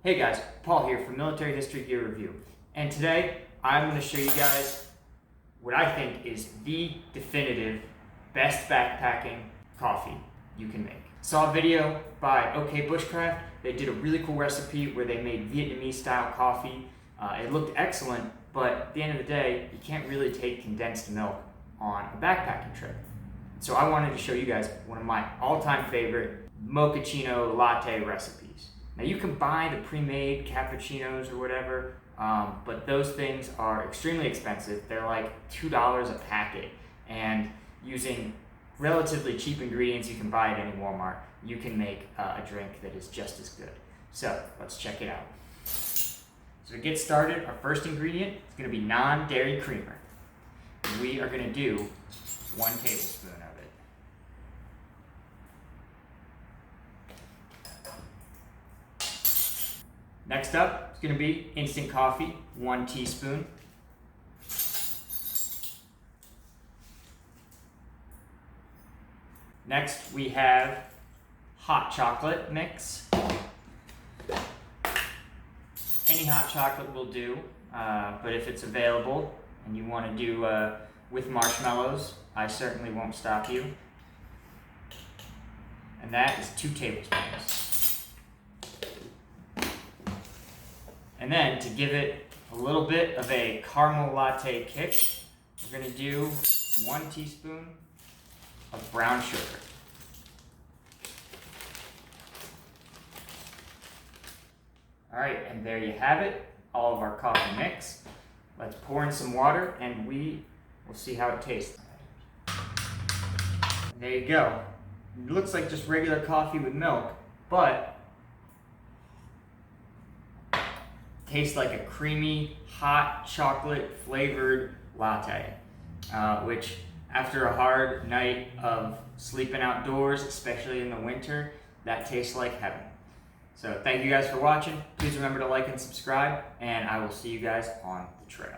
Hey guys, Paul here from Military History Gear Review, and today I'm going to show you guys what I think is the definitive best backpacking coffee you can make. Saw a video by OK Bushcraft. They did a really cool recipe where they made Vietnamese style coffee. It looked excellent, but at the end of the day, you can't really take condensed milk on a backpacking trip. So I wanted to show you guys one of my all-time favorite Mochaccino latte recipes. Now you can buy the pre-made cappuccinos or whatever, but those things are extremely expensive. They're like $2 a packet, and using relatively cheap ingredients you can buy at any Walmart, you can make a drink that is just as good. So let's check it out. So to get started, our first ingredient is going to be non-dairy creamer. We are going to do 1 tablespoon of it. Next up is going to be instant coffee, 1 teaspoon. Next we have hot chocolate mix. Any hot chocolate will do, but if it's available and you want to do with marshmallows, I certainly won't stop you. And that is 2 tablespoons. And then to give it a little bit of a caramel latte kick, we're going to do 1 teaspoon of brown sugar. All right, and there you have it, all of our coffee mix. Let's pour in some water and we will see how it tastes. And there you go. It looks like just regular coffee with milk, but tastes like a creamy, hot chocolate flavored latte, which after a hard night of sleeping outdoors, especially in the winter, that tastes like heaven. So thank you guys for watching. Please remember to like and subscribe, and I will see you guys on the trail.